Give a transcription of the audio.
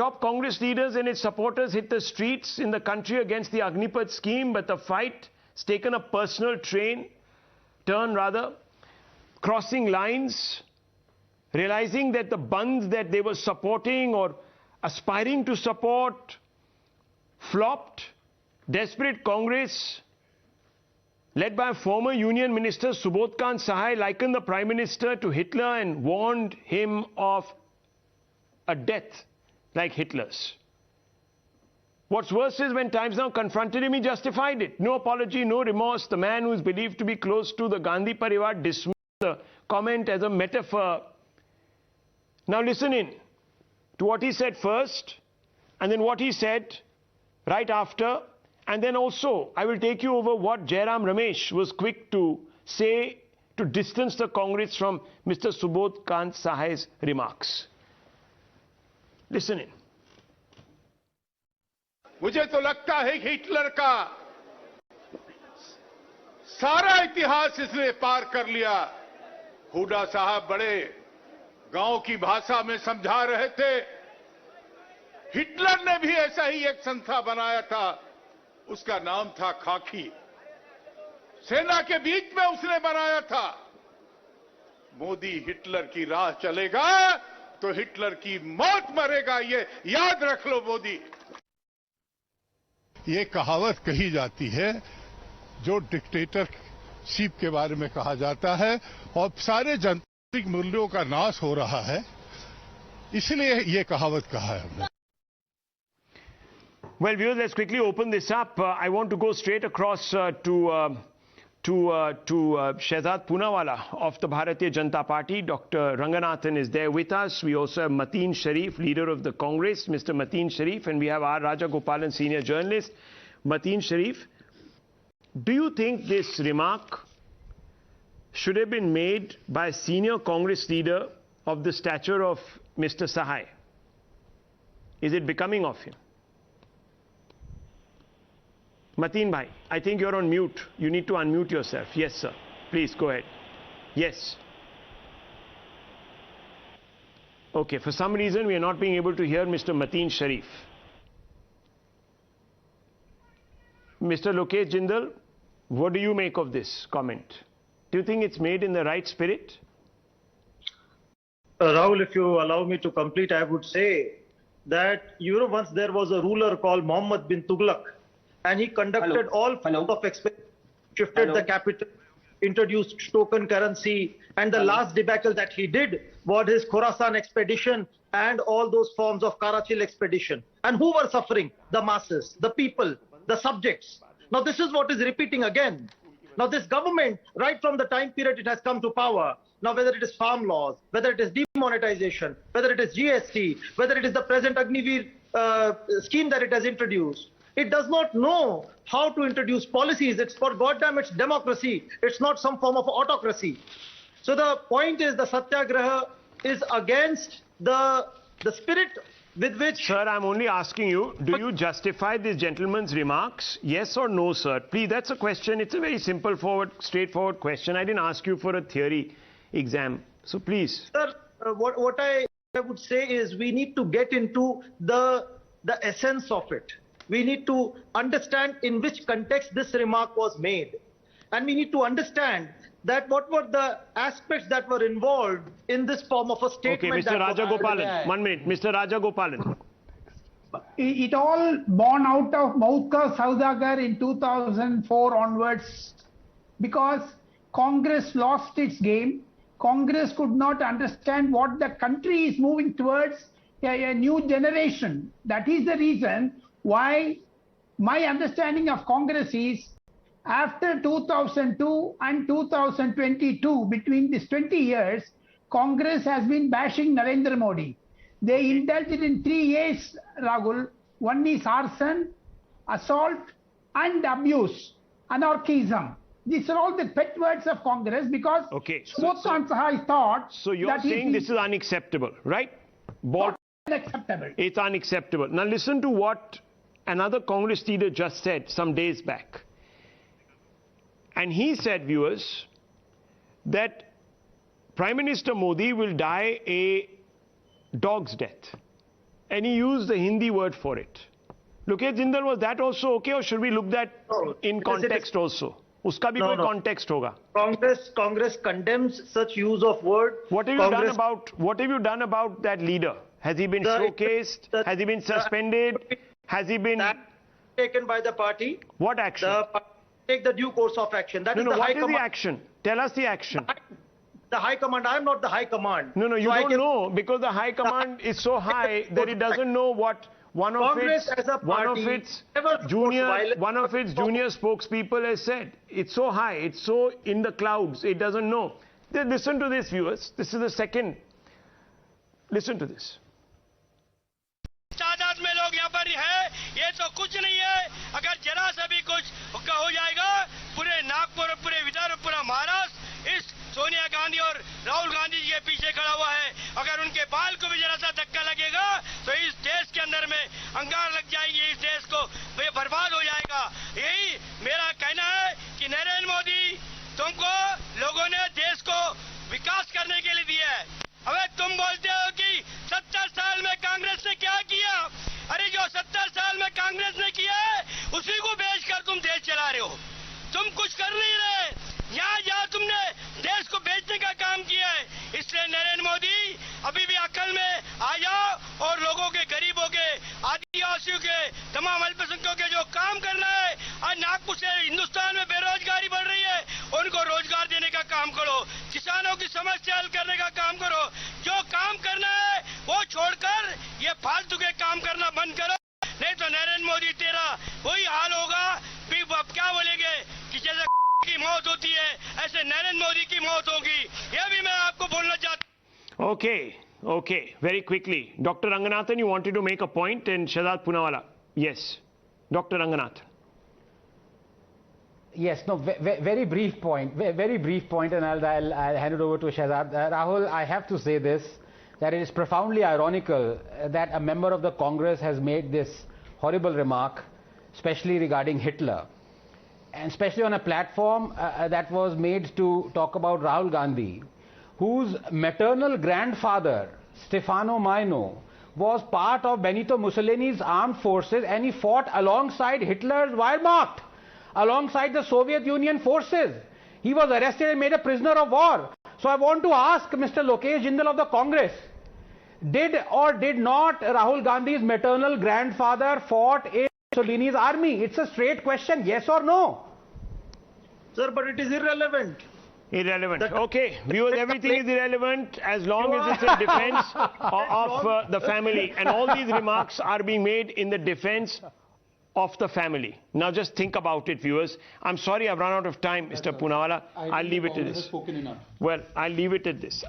Top Congress leaders and its supporters hit the streets in the country against the Agnipath scheme, but the fight has taken a personal turn, crossing lines, realizing that the bunds that they were supporting or aspiring to support flopped. Desperate Congress, led by former Union Minister Subodh Kant likened the Prime Minister to Hitler and warned him of a death like Hitler's. What's worse is when Times Now confronted him, he justified it. No apology, no remorse. The man who is believed to be close to the Gandhi Parivar dismissed the comment as a metaphor. Now listen in to what he said first, and then what he said right after, and then also I will take you over what Jairam Ramesh was quick to say to distance the Congress from Mr. Subodh Kant Sahai's remarks. Listen in. मुझे तो लगता है Hitler का सारा इतिहास इसने पार कर लिया। हुडा साहब बड़े गांव की भाषा में समझा रहे थे। हिटलर ने भी ऐसा ही एक संस्था बनाया था, उसका नाम था खाकी। सेना के बीच में उसने बनाया था। मोदी हिटलर की राह चलेगा तो हिटलर की मौत मरेगा, ये याद रख लो मोदी। ये कहावत कही जाती है जो डिक्टेटरशिप के बारे में कहा जाता है, और सारे जनतांत्रिक मूल्यों का नाश हो रहा है, इसलिए ये कहावत कहा है हमने। Well, viewers, let's quickly open this up. I want to go straight across to Shehzad Poonawala of the Bharatiya Janata Party. Dr. Ranganathan is there with us. We also have Mateen Sharif, leader of the Congress, Mr. Mateen Sharif, and we have our Rajagopalan, senior journalist. Mateen Sharif, do you think this remark should have been made by a senior Congress leader of the stature of Mr. Sahai? Is it becoming of him? Mateen bhai, I think you're on mute. You need to unmute yourself. Yes, sir. Please go ahead. Yes. Okay, for some reason we are not being able to hear Mr. Mateen Sharif. Mr. Lokesh Jindal, what do you make of this comment? Do you think it's made in the right spirit? Rahul, if you allow me to complete, I would say that, once there was a ruler called Muhammad ibn Tughluq, and he conducted all forms of experiment, shifted the capital, introduced token currency, and the last debacle that he did was his Khorasan expedition and all those forms of Karachil expedition. And who were suffering? The masses, the people, the subjects. Now this is what is repeating again. Now this government, right from the time period it has come to power, now whether it is farm laws, whether it is demonetization, whether it is GST, whether it is the present Agniveer scheme that it has introduced, it does not know how to introduce policies. It's for goddamn, it's democracy. It's not some form of autocracy. So the point is, the Satyagraha is against the spirit with which... Sir, I'm only asking you, do you justify this gentleman's remarks? Yes or no, sir? Please, that's a question. It's a very simple, straightforward question. I didn't ask you for a theory exam. So please. Sir, what I would say is we need to get into the essence of it. We need to understand in which context this remark was made. And we need to understand that what were the aspects that were involved in this form of a statement. Okay, Mr. Rajagopalan, 1 minute. Mr. Rajagopalan. It all born out of Mautka Saudagar in 2004 onwards, because Congress lost its game. Congress could not understand what the country is moving towards, a new generation. That is the reason why my understanding of Congress is, after 2002 and 2022, between these 20 years, Congress has been bashing Narendra Modi. They indulged in 3 A's, Rahul. One is arson, assault, and abuse, anarchism. These are all the pet words of Congress, because Subodh Kant Sahai thought... So you're saying this is unacceptable, right? Unacceptable. It's unacceptable. Now listen to what another Congress leader just said some days back. And he said, viewers, that Prime Minister Modi will die a dog's death. and he used the Hindi word for it. Lokesh Jindal, was that also okay, or should we look that in context also? Uska bhi koi context hoga. Congress condemns such use of word. What have you done about that leader? Has he been showcased? Has he been suspended? Has he been taken by the party? What action? Take the due course of action. That is the What is the action? Tell us the action. The High Command. I am not the High Command. No, you don't know, because the High Command is so high that it doesn't know what one of its junior spokespeople has said. It's so high, it's so in the clouds, it doesn't know. Listen to this, viewers. This is the second. Listen to this. तादाद में लोग यहाँ पर है, ये तो कुछ नहीं है। अगर जरा सा भी कुछ हो जाएगा, पूरे नागपुर, पूरे विदर्भ, पूरा महाराष्ट्र इस सोनिया गांधी और राहुल गांधी जी के पीछे खड़ा हुआ है। अगर उनके बाल को भी जरा सा धक्का लगेगा तो इस देश के अंदर में अंगार लग जाएगी, इस देश को बर्बाद हो जाएगा। यही मेरा कहना है कि नरेंद्र मोदी, तुमको लोगों ने देश को विकास करने के लिए दिया है। अबे तुम बोलते हो कि 70 साल में कांग्रेस ने क्या किया? अरे जो 70 साल में कांग्रेस ने किया है, उसी को बेचकर तुम देश चला रहे हो। तुम कुछ कर नहीं रहे। यहाँ तुमने देश को बेचने का काम किया है। इसलिए नरेंद्र मोदी, अभी भी अकल में आ जाओ और लोगों के, गरीबों के, आदिवासियों के, तमाम अल्पसंख्यकों के जो काम करना है। आज नागपुर से हिंदुस्तान में बेरोजगारी बढ़ रही है, उनको रोजगार देने का काम करो। किसानों की समस्या हल करने का काम करो। जो काम करना है वो छोड़कर ये फालतू के काम करना बंद करो, नहीं तो नरेंद्र मोदी तेरा वही हाल होगा। क्या बोलेंगे कि जैसे की मौत होती है, ऐसे नरेंद्र मोदी की मौत होगी। यह भी मैं आपको बोलना चाहता हूं। Okay, very quickly. Dr. Ranganathan, you wanted to make a point, and Shahzad Poonawalla. Yes, Dr. Ranganathan. Yes, no, very brief point, very brief point, and I'll hand it over to Shahzad. Rahul, I have to say this, that it is profoundly ironical that a member of the Congress has made this horrible remark, especially regarding Hitler, and especially on a platform that was made to talk about Rahul Gandhi, whose maternal grandfather, Stefano Maino, was part of Benito Mussolini's armed forces, and he fought alongside Hitler's Wehrmacht, alongside the Soviet Union forces. He was arrested and made a prisoner of war. So I want to ask Mr. Lokesh Jindal of the Congress, did or did not Rahul Gandhi's maternal grandfather fought in Mussolini's army? It's a straight question, yes or no? Sir, but it is irrelevant. Irrelevant. Okay, viewers, everything is irrelevant as long as it's in defense of the family. And all these remarks are being made in the defense of the family. Now just think about it, viewers. I'm sorry I've run out of time, Mr. Poonawalla. I'll leave it to this. Well, I'll leave it at this.